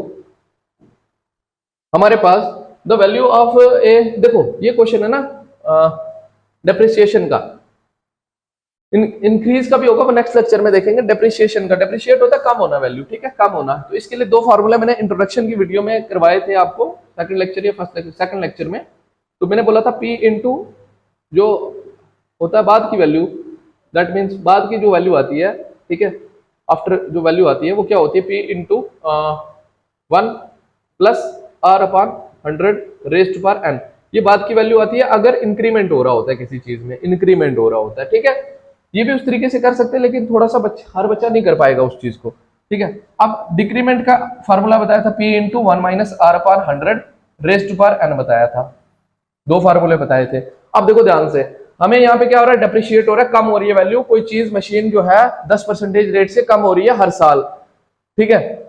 हमारे पास द वैल्यू ऑफ ए, देखो ये क्वेश्चन है ना डेप्रिसिएशन का, इंक्रीज का भी होगा वो नेक्स्ट लेक्चर में देखेंगे। डेप्रिसिएशन का, डेप्रिशिएट होता है कम होना वैल्यू, ठीक है, कम होना। तो इसके लिए 2 फार्मूले मैंने इंट्रोडक्शन की वीडियो में करवाए थे आपको, सेकंड लेक्चर या सेकंड लेक्चर में। तो मैंने बोला था P इंटू जो होता है बाद की वैल्यू, दैट मीन्स बाद की जो वैल्यू आती है, ठीक है, आफ्टर जो वैल्यू आती है वो क्या होती है P into 1 plus R/100 raised power n, ये बाद की वैल्यू आती है अगर इंक्रीमेंट हो रहा होता है किसी चीज में, इंक्रीमेंट हो रहा होता है, ठीक है। ये भी उस तरीके से कर सकते हैं, लेकिन थोड़ा सा हर बच्चा नहीं कर पाएगा उस चीज को, ठीक है। अब डिक्रीमेंट का फार्मूला बताया था P into 1 minus R/100 raised power n बताया था, 2 फार्मूले बताए थे। अब देखो ध्यान से, हमें यहाँ पे क्या हो रहा है डेप्रिशिएट हो रहा है, कम हो रही है वैल्यू, कोई चीज मशीन जो है 10% रेट से कम हो रही है हर साल, ठीक है।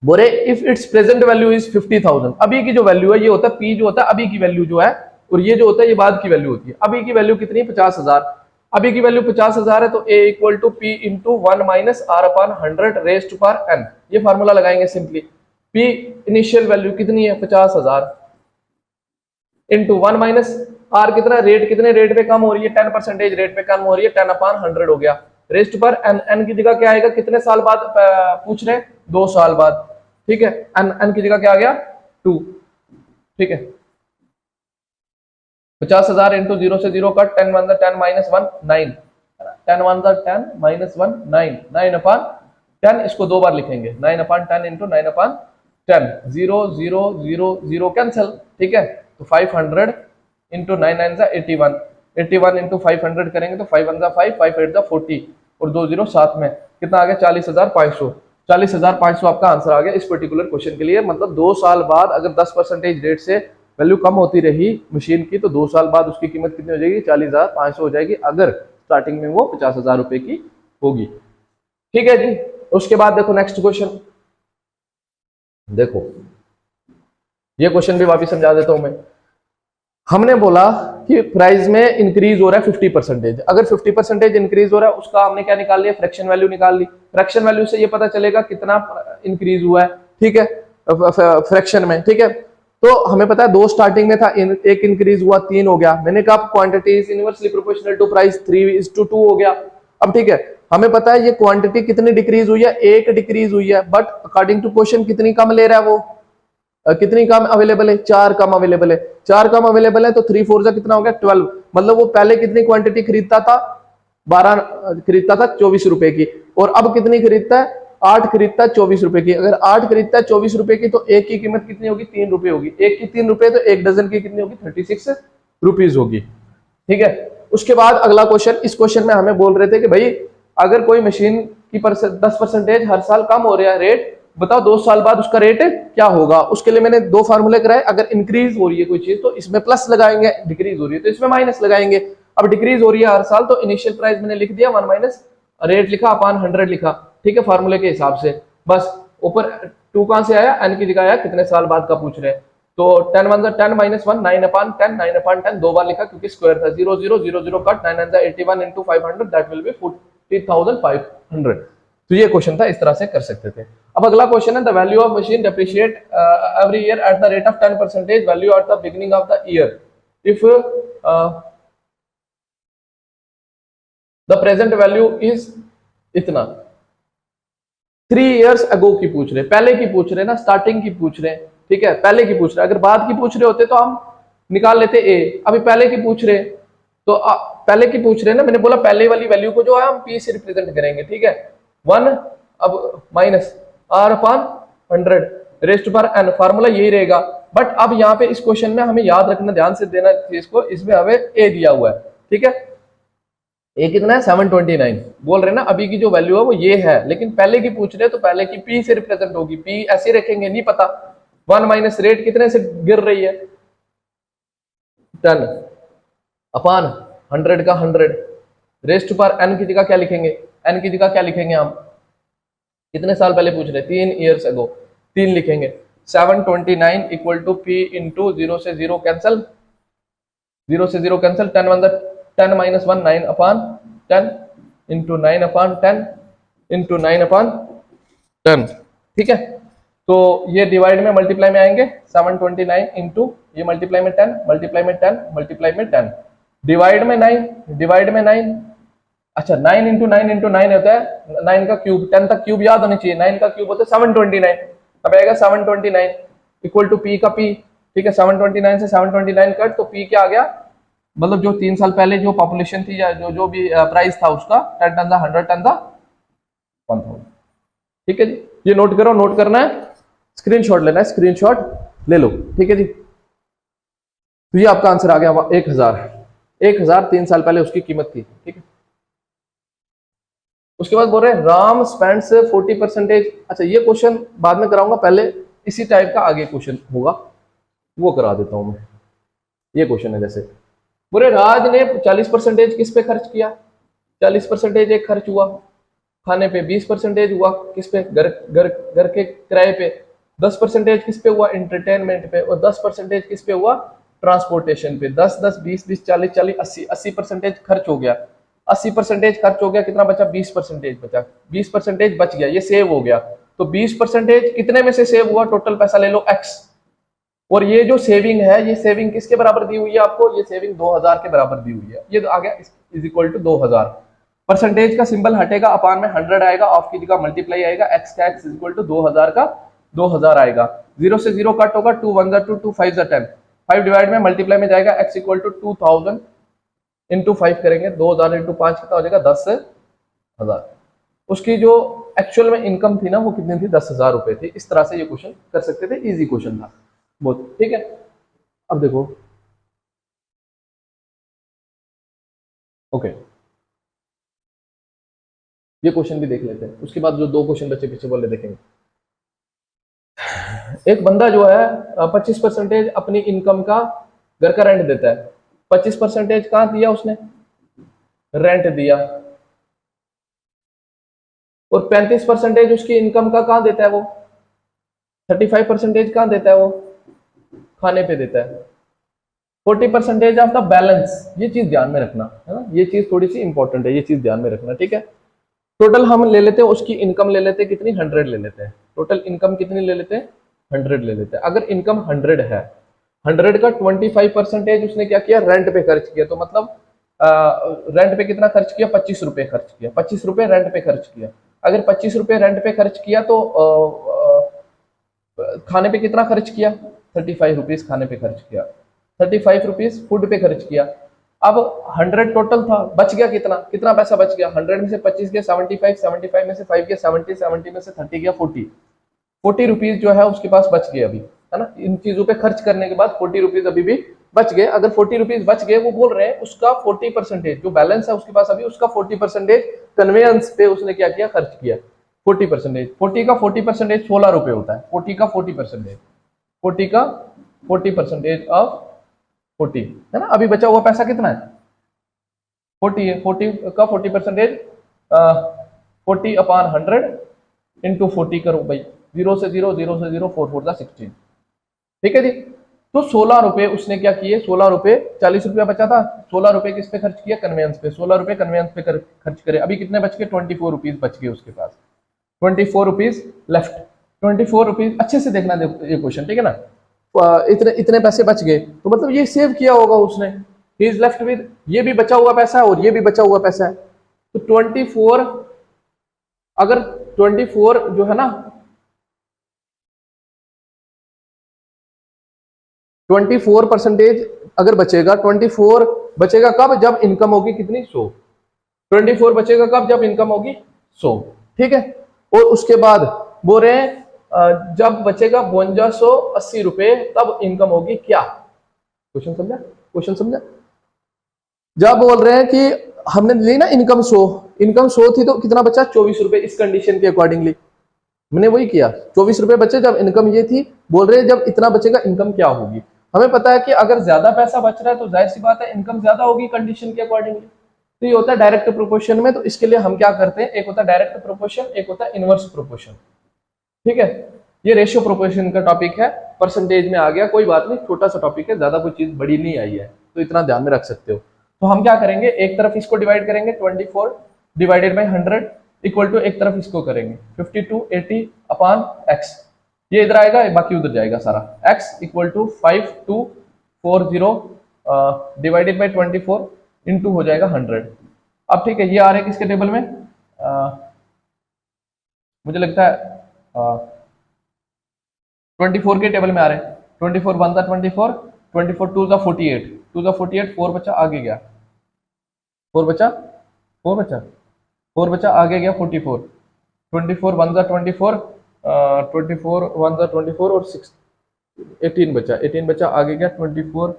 बोरे if it's present value is 50,000, अभी की जो वैल्यू है ये होता है P जो होता है अभी की वैल्यू जो है, और ये जो होता है ये बाद की वैल्यू होती है। अभी की वैल्यू कितनी 50,000, अभी की वैल्यू 50,000 है, तो A equal to P into 1 minus R/100 raised power n, ये फार्मूला लगाएंगे सिंपली। P इनिशियल वैल्यू कितनी है 50,000 इंटू 1 माइनस R कितना रेट, कितने रेट पे कम हो रही है 10% रेट पे कम हो रही है, 10/100 हो गया, रेज्ड पावर n, n की जगह क्या आएगा, कितने साल बाद पूछ रहे 2 साल बाद, ठीक है, n की जगह क्या आ गया 2, ठीक है। 50,000 इंटू 0 से 0 कट, 10 1 10 माइनस 1 9, 10 1 10 माइनस 1 9, 9/10, इसको 2 बार लिखेंगे, 9/10 इंटू 9/10, 0 0 0 0 कैंसिल, ठीक है। तो 500 इंटू 9 9 जा 81, 81 इंटू 500 करेंगे तो 5 1 जा 5, 5 8 जा 40, और 2 0 साथ में कितना आ गया 40,500, 40,500 आपका आंसर आ गया इस पर्टिकुलर क्वेश्चन के लिए। मतलब 2 साल बाद अगर 10% रेट से वैल्यू कम होती रही मशीन की, तो 2 साल बाद उसकी कीमत कितनी हो जाएगी 40,500 हो जाएगी, अगर स्टार्टिंग में वो 50,000 रुपए की होगी। ठीक है जी। उसके बाद देखो नेक्स्ट क्वेश्चन, देखो ये क्वेश्चन भी वापिस समझा देता हूं मैं। हमने बोला कि प्राइस में इंक्रीज हो रहा है 50%, अगर 50% इंक्रीज हो रहा है उसका हमने क्या निकाल लिया, फ्रैक्शन वैल्यू निकाल ली। फ्रैक्शन वैल्यू से ये पता चलेगा कितना इंक्रीज हुआ है, ठीक है, फ्रैक्शन में, ठीक है। तो हमें पता है 2 स्टार्टिंग में था, एक इंक्रीज हुआ 3 हो गया। मैंने कहा quantity is inversely proportional to price, 3:2 हो गया। अब ठीक है, हमें पता है ये क्वांटिटी कितनी डिक्रीज हुई है, 1 डिक्रीज हुई है, बट अकॉर्डिंग टू क्वेश्चन कितनी कम ले रहा है वो, कितनी कम अवेलेबल है, 4 कम अवेलेबल है। 4 कम अवेलेबल है तो 3 4 जा कितना हो गया 12, मतलब वो पहले कितनी क्वांटिटी खरीदता था, 12 खरीदता था 24 रुपए की, और अब कितनी खरीदता है, 8 खरीदता है 24 रुपए की। अगर 8 खरीदता है 24 रुपए की तो एक की कीमत कितनी होगी, 3 रुपए होगी। एक की 3 रुपए तो एक डजन की कितनी होगी, 36 रुपीज होगी, ठीक है। उसके बाद अगला क्वेश्चन, इस क्वेश्चन में हमें बोल रहे थे कि भाई अगर कोई मशीन की 10% हर साल कम हो रहा है रेट, बताओ 2 साल बाद उसका रेट क्या होगा। उसके लिए मैंने 2 फार्मूले कराए, अगर इंक्रीज हो रही है कोई चीज तो इसमें प्लस लगाएंगे, डिक्रीज हो रही है तो इसमें माइनस लगाएंगे। अब डिक्रीज हो रही है हर साल तो इनिशियल प्राइस मैंने लिख दिया 1 माइनस रेट लिखा अपान 100 लिखा, ठीक है, फार्मूले के हिसाब से। बस ऊपर 2 कहां से आया, एन की जगह आया, कितने साल बाद का पूछ रहे हैं। तो 10 1 10 माइनस 1 9 अपान 10, 9 अपान 10 2 बार लिखा क्योंकि स्क्वायर था, 0 0 0 0 cut, 9 9 81 into 500 that will B 40,500। तो ये क्वेश्चन था, इस तरह से कर सकते थे। अब अगला क्वेश्चन है, the value of machine depreciate every year at the rate of 10% value at the beginning of the year if the present value is इतना। 3 इयर्स अगो की पूछ रहे, पहले की पूछ रहे ना, स्टार्टिंग की पूछ रहे, ठीक है, पहले की पूछ रहे। अगर बाद की पूछ रहे होते तो हम निकाल लेते ए, अभी पहले की पूछ रहे तो पहले की पूछ रहे ना, मैंने बोला पहले वाली वैल्यू को जो है हम पी से रिप्रेजेंट करेंगे, ठीक है। 1 अब माइनस आर अपान 100 रेस्ट पर एन, फार्मूला यही रहेगा। बट अब यहाँ पे इस क्वेश्चन में हमें याद रखना, ध्यान से देना चीज को, इसमें हमें ए दिया हुआ है, ठीक है। ए कितना है 729, बोल रहे ना अभी की जो वैल्यू है वो ये है, लेकिन पहले की पूछ रहे तो पहले की पी से रिप्रेजेंट होगी, पी ऐसे रखेंगे नहीं पता। 1 माइनस रेट कितने से गिर रही है 10 अपान 100 का 100 रेस्ट पर एन की जगह क्या लिखेंगे, एन की जगह क्या लिखेंगे हम, कितने साल पहले पूछ रहे, 3 ईयर्स अगो, 3 लिखेंगे। 729 इक्वल टू पी इंटू 0 से 0 कैंसल, 0 से 0 कैंसल, 10 1 10 माइनस 1 9 अपान 10 इंटू 9 अपान 10 इंटू 9 अपान 10, ठीक है। तो ये डिवाइड में मल्टीप्लाई में आएंगे, 729 इंटू ये मल्टीप्लाई में 10 मल्टीप्लाई में 10 मल्टीप्लाई में 10 डिवाइड में 9 डिवाइड में 9, अच्छा 9 इंटू 9 इंटू 9 होता है 9 का क्यूब, 10 तक क्यूब याद होनी चाहिए, 9 का क्यूब होता है 729। अब आएगा 729 इक्वल टू पी का पी, ठीक है। 729 से 729 कट तो पी क्या आ गया, मतलब जो 3 साल पहले जो पॉपुलेशन थी या जो भी प्राइस था उसका 10 टन था, 100 टन था, 1000, ठीक है जी। ये नोट करो, नोट करना है, स्क्रीनशॉट लेना है, स्क्रीनशॉट ले लो, ठीक है जी। तो ये आपका आंसर आ गया 1000 3 साल पहले उसकी कीमत थी, ठीक है। उसके बाद बोल रहे हैं राम स्पेंड्स 40%। अच्छा ये क्वेश्चन बाद में कराऊंगा, पहले इसी टाइप का आगे क्वेश्चन होगा वो करा देता हूं मैं। ये क्वेश्चन है जैसे बोले राज ने 40% किस पे खर्च किया, 40% एक खर्च हुआ खाने पे, 20% हुआ किस पे, घर घर घर के किराए पे, 10% किस पे हुआ, एंटरटेनमेंट पे, और 10% किस पे हुआ, ट्रांसपोर्टेशन पे। 10 10 20 20 40 40 80 80% खर्च हो गया, 80% खर्च हो गया, कितना बचा, 20% बचा, 20% बच गया, ये सेव हो गया। तो 20% कितने में से सेव हुआ, टोटल पैसा ले लो x, और ये जो सेविंग है ये सेविंग किसके बराबर दी हुई है आपको, ये सेविंग 2000 के बराबर दी हुई है, ये तो आ गया इज इक्वल टू 2000। परसेंटेज का सिंबल हटेगा, अपान में 100 आएगा, ऑफ की जगह मल्टीप्लाई आएगा, x का x इज इक्वल टू 2000 का 2000 आएगा। 0 से 0 कट होगा, 2 1 2 2 5 10, 5 डिवाइड में मल्टीप्लाई में जाएगा, x इक्वल टू 2000 इंटू 5 करेंगे, 2000 इंटू 5 कितना हो जाएगा 10,000। उसकी जो एक्चुअल में इनकम थी ना वो कितनी थी, 10,000 रुपए थी। इस तरह से ये क्वेश्चन कर सकते थे, इजी क्वेश्चन था बहुत, ठीक है। अब देखो ओके, ये क्वेश्चन भी देख लेते हैं, उसके बाद जो 2 क्वेश्चन बच्चे पीछे बोले देखेंगे। एक बंदा जो है 25% अपनी इनकम का घर का रेंट देता है, 25% कहां दिया उसने, रेंट दिया, और 35% उसकी इनकम का कहाँ देता है वो, 35% कहाँ देता है वो, खाने पे देता है। 40% ऑफ द बैलेंस, ये चीज ध्यान में रखना है ना, ये चीज थोड़ी सी इंपॉर्टेंट है, ये चीज ध्यान में रखना, ठीक है। टोटल हम ले लेते हैं उसकी इनकम ले लेते हैं कितनी, 100 ले लेते हैं। टोटल इनकम कितनी ले लेते हैं, 100 ले लेते हैं। अगर इनकम 100 है, 100 का 25% उसने क्या किया, रेंट पे खर्च किया। तो मतलब रेंट पे कितना खर्च किया, 25 रुपए खर्च किया, 25 रुपए रेंट पे खर्च किया। अगर 25 रुपए रेंट पे खर्च किया तो खाने पे कितना खर्च किया, 35 रुपीज खाने पे खर्च किया, 35 रुपीज फूड पे खर्च किया। अब 100 टोटल था, बच गया कितना, कितना पैसा बच गया, 100 में से 25 गया 75, 75 में से 5 गया 70, 70 में से 30 गया 40, 40 रुपीज जो है उसके पास बच गए अभी, है ना। इन चीजों पे खर्च करने के बाद 40 रुपीज अभी भी बच गए। अगर 40 रुपीज बच गए, वो बोल रहे हैं उसका 40% जो बैलेंस है उसके पास अभी, उसका 40% कन्वेंस पे उसने क्या किया, खर्च किया। 40%, 40 का 40% 16 रुपए होता है। 40 का 40%, 40 का 40% ऑफ 40, है ना। अभी बचा हुआ पैसा कितना है, 40 है। 40 का 40%, 40 अपॉन 100 इंटू 40 करो भाई, 0 से 0, 0 से 0, 4 4 16, ठीक है जी। तो 16 रुपए उसने क्या किए, 16 रुपए, 40 रुपया बचा था, 16 रुपए किस पे खर्च किया, कन्वेंस पे। 16 रुपए कन्वेंस पे खर्च करे। अभी कितने बच गए, 24 रुपीज बच गए उसके पास, 24 रुपीज लेफ्ट। 24 रुपीज, अच्छे से देखना ये क्वेश्चन, ठीक है ना। इतने इतने पैसे बच गए, तो मतलब ये सेव किया होगा उसने। ही इज लेफ्ट विद, ये भी बचा हुआ पैसा है और ये भी बचा हुआ पैसा है। तो 24, अगर 24 जो है ना, 24% अगर बचेगा, 24 बचेगा कब, जब इनकम होगी कितनी, 100। 24 बचेगा कब, जब इनकम होगी 100, ठीक है। और उसके बाद बोल रहे हैं जब बचेगा 5280 रुपए, तब इनकम होगी क्या। क्वेश्चन समझा, क्वेश्चन समझा। जब बोल रहे हैं कि हमने ली ना इनकम 100, इनकम 100 थी तो कितना बचा, 24 रुपए। इस कंडीशन के अकॉर्डिंगली मैंने वही किया, 24 रुपए बचे जब इनकम ये थी। बोल रहे हैं जब इतना बचेगा इनकम क्या होगी। हमें पता है कि अगर ज्यादा पैसा बच रहा है तो जाहिर सी बात है इनकम ज्यादा होगी कंडीशन के अकॉर्डिंगली। तो ये होता है डायरेक्ट प्रोपोर्शन में। तो इसके लिए हम क्या करते हैं, एक होता है डायरेक्ट प्रोपोर्शन, एक होता है इनवर्स प्रोपोर्शन, ठीक है। ये रेशियो प्रोपोर्शन का टॉपिक है, परसेंटेज में आ गया, कोई बात नहीं, छोटा सा टॉपिक है, ज्यादा कोई चीज बड़ी नहीं आई है, तो इतना ध्यान में रख सकते हो। तो हम क्या करेंगे, एक तरफ इसको डिवाइड करेंगे, 24 डिवाइडेड बाई 100 इक्वल टू, एक तरफ इसको करेंगे 5280 अपॉन एक्स, ये इधर आएगा, बाकी उधर जाएगा सारा। X equal to 5240 divided by 24 into हो जाएगा 100। अब ठीक है, ये आ रहे किसके टेबल में, मुझे लगता है 24 के टेबल में आ रहे हैं। 24 1 था 24, 24 2 था 48, 2 था 48, 4 बचा, आगे गया 4 बचा, 4 बचा, 4 बचा, आगे गया 44, 24 1 था 24, 24 1 था 24 और 6 18 बचा, 18 बचा, आगे गया 24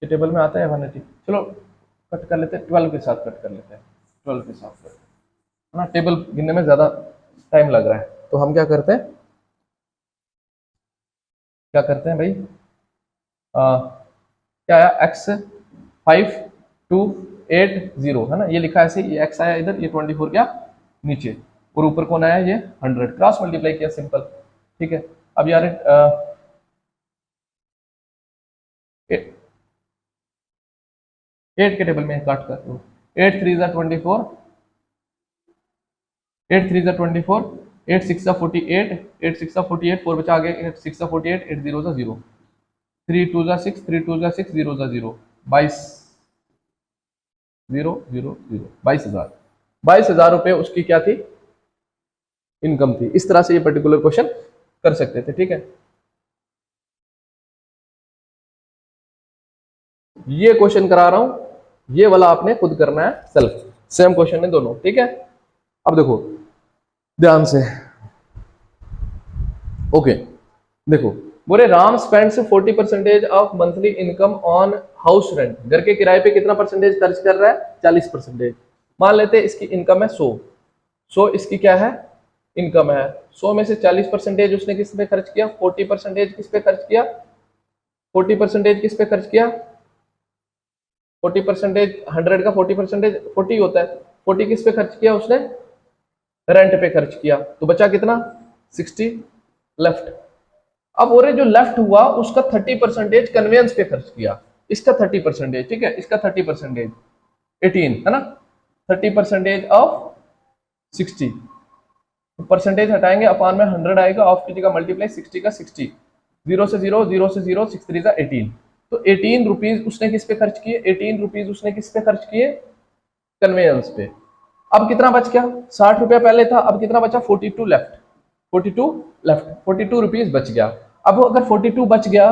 के टेबल में आता है 180। चलो कट कर लेते हैं, 12 के साथ कट कर लेते हैं, 12 के साथ कट, है ना। टेबल गिनने में ज्यादा टाइम लग रहा है, तो हम क्या करते हैं, क्या करते हैं भाई, क्या आया, x 5280 है ना, ये लिखा है ऐसे, ये x आया इधर, ये 24 क्या नीचे, और ऊपर कौन आया, ये 100, क्रॉस मल्टीप्लाई किया, सिंपल, ठीक है। अब यार 8 के टेबल में काट कर, 8 3 24, 8 3 24, 8 6 48, 8 6 48, 4 बचा, आगे 8 6 48, 8 0 0, 3 2 6, 3 2 6, 0 0, 22 0 0 0, 22,000, 22,000 रुपए उसकी क्या थी, इनकम थी। इस तरह से ये पर्टिकुलर क्वेश्चन कर सकते थे, ठीक है। ये क्वेश्चन करा रहा हूं, ये वाला आपने खुद करना है सेल्फ, सेम क्वेश्चन है दोनों, ठीक है। अब देखो ध्यान से, ओके, देखो बोले Ram spends 40% of monthly income on house rent, घर के किराए पे कितना परसेंटेज खर्च कर रहा है, 40%। मान लेते हैं इसकी इनकम है 100 इसकी क्या है, इनकम है। 100 में से 40% उसने किस पे खर्च किया, 40% किस पे खर्च किया, 40% किस पे खर्च किया, 40%, 100 का 40% 40 होता है, 40 किस पे खर्च किया उसने, रेंट पे खर्च किया, तो बचा कितना 60 लेफ्ट। अब और जो लेफ्ट हुआ उसका 30% कन्वेंस पे खर्च किया, इसका 30%, ठीक है, इसका 30% 18 है ना, 30% ऑफ 60, परसेंटेज हटाएंगे अपान में 100 आएगा, ऑफ की जगह मल्टीप्लाई 60 का 60, 0 से 0, 0 से 0, 6 3 का 18, तो 18 रुपीज उसने किस पे खर्च किए, 18 रुपीज उसने किस पे खर्च किए, कन्वेंस पे। अब कितना बच गया, 60 रुपया पहले था, अब कितना बचा 42 लेफ्ट, 42 लेफ्ट, 42 रुपीज बच गया। अब अगर 42 बच गया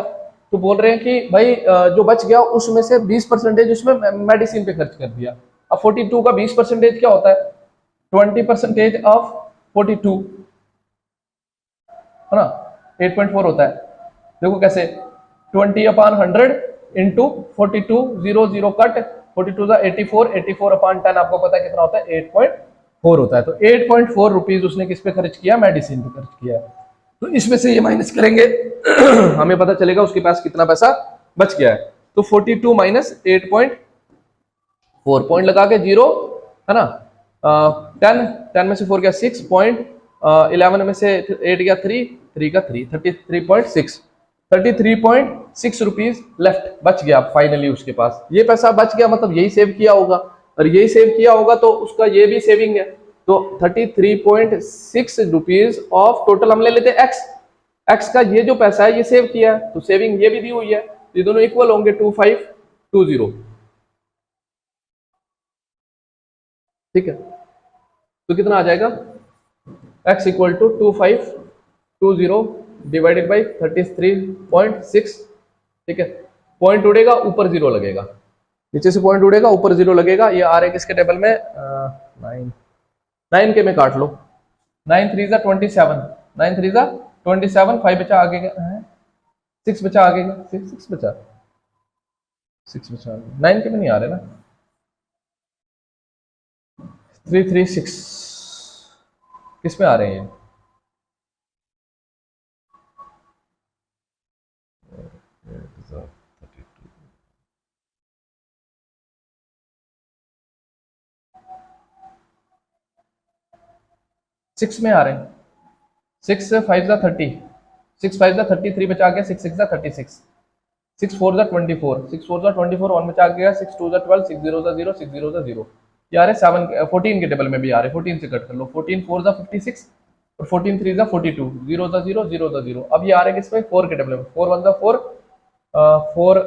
तो बोल रहे हैं कि भाई जो बच गया उसमें से 20% उसमें मेडिसिन पे खर्च कर दिया। अब 42 का 20% क्या होता है, 20% ऑफ 42 है ना, 8.4 होता है। देखो कैसे, 20/100 इंटू 42, 0 0 कट, 42 का 84, 84/10 आपको पता है कितना होता है, 8.4 होता है। तो 8.4 रुपीज उसने किस पे खर्च किया, मेडिसिन पे खर्च किया। तो इसमें से ये माइनस करेंगे हमें पता चलेगा उसके पास कितना पैसा बच गया है। तो 42 माइनस 8.4, पॉइंट लगा के 0 है ना, 10 में से 4 गया 6, 11 में से 8 गया 3, 3 का 3, 33.6, 33.6 रुपीज लेफ्ट बच गया फाइनली उसके पास। ये पैसा बच गया मतलब यही सेव किया होगा, और यही सेव किया होगा तो उसका ये भी सेविंग है। तो 33.6 रुपीज ऑफ टोटल हम ले लेते हैं एक्स का ये जो पैसा है ये सेव किया है, तो सेविंग ये भी दी हुई है, ये दोनों इक्वल होंगे 2520, ठीक है। तो कितना आ जाएगा, x equal to 2520 divided by 33.6, ठीक है। पॉइंट उड़ेगा ऊपर 0 लगेगा, नीचे से पॉइंट उड़ेगा ऊपर 0 लगेगा। ये आ रहा है किसके टेबल में, 9 के में काट लो, 9 3 जा 27, 9 3 जा 27, 5 बचा आगे का, 6 बचा आगे का, 6 बचा 9 के में नहीं आ रहे ना, 336 किस में आ रहे हैं, सिक्स में आ रहे हैं, 6 5 जा 30, 6 5 जा 30, 3 बचा गया, 6 6 जा 36, 6 4 जा 24, 6 4 जा 24, 1 बचा गया, 6 2 जा 12, 6 0 जा 0, 6 0 जा 0, ये आ रहे 14 के टेबल में भी आ रहे, 14 से कट कर लो, 14 4 जा 56 और 14 3 जा 42, 0 जा 0, 0 जा 0। अब ये आ रहे किसमें, 4 के टेबल में, 4 1 जा 4, 4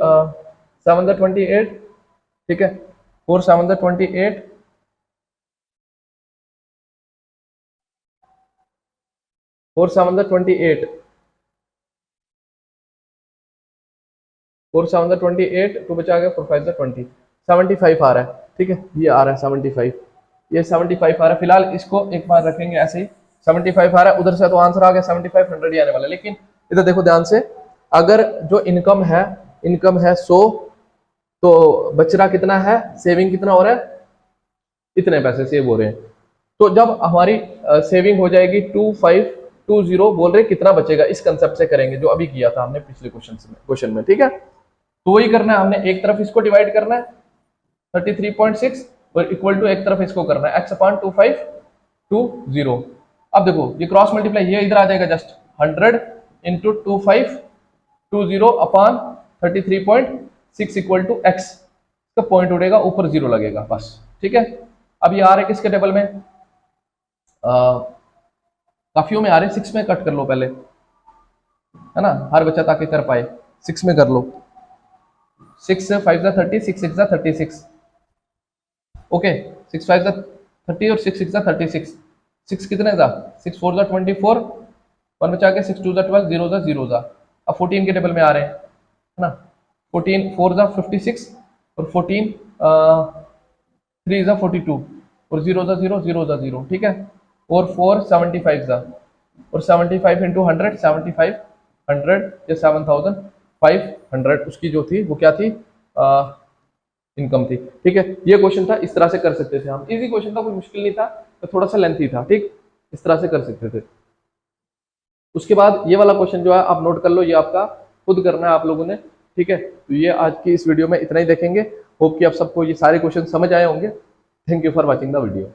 7 जा 28, ठीक है, 4 7 जा 28, 4 7 जा 28, 4 7 जा 28, 2 बचा गया, 4 5 जा 20, 75 आ रहा है, ठीक है, ये आ रहा है 75, ये 75 आ रहा है। फिलहाल इसको एक बार रखेंगे ऐसे ही, 75 आ रहा है, उधर से तो आंसर आ गया 7500 ही आने वाला है। लेकिन इधर देखो ध्यान से, अगर जो इनकम है 100, तो बच रहा कितना है, सेविंग कितना हो रहा है, इतने पैसे सेव हो रहे हैं। तो जब हमारी सेविंग हो जाएगी 2520, बोल रहे कितना बचेगा, इस कंसेप्ट से करेंगे जो अभी किया था हमने पिछले क्वेश्चन में, ठीक है। तो वही करना है हमने, एक तरफ इसको डिवाइड करना है 33.6 और इक्वल टू एक तरफ इसको करना है x/2520। अब देखो ये क्रॉस मल्टीप्लाई, ये इधर आ जाएगा just 100 into 2520 upon 33.6 equal to x, इसका पॉइंट उड़ेगा ऊपर 0 लगेगा बस, ठीक है। अब ये आ रहे किसके टेबल में, काफियों में आ रहे, 6 में कट कर लो पहले, है ना, हर बच्चा ताकि कर पाए, 6 में कर लो, 6 5 जा 30, 6 6 जा 36, ओके, 6 5 जा 30 और 6 6 जा 36, 6 कितने जा, 6 4 जा 24, 1 बचा के 6 2 जा 12, 0 जा 0 जा। अब 14 के टेबल में आ रहे हैं, है ना, 14 4 जा 56 और 14 3 जा 42 और 0 जा 0, 0 जा 0, ठीक है, और 4 75 जा, और 75 इंटू 100, 7500 या 7500 उसकी जो थी वो क्या थी, इनकम थी, ठीक है। ये क्वेश्चन था, इस तरह से कर सकते थे हम, इजी क्वेश्चन था, कोई मुश्किल नहीं था, तो थोड़ा सा लेंथी था, ठीक, इस तरह से कर सकते थे। उसके बाद ये वाला क्वेश्चन जो है आप नोट कर लो, ये आपका खुद करना है आप लोगों ने, ठीक है। तो ये आज की इस वीडियो में इतना ही देखेंगे, होप कि आप सबको ये सारे क्वेश्चन समझ आए होंगे। Thank you for watching the video.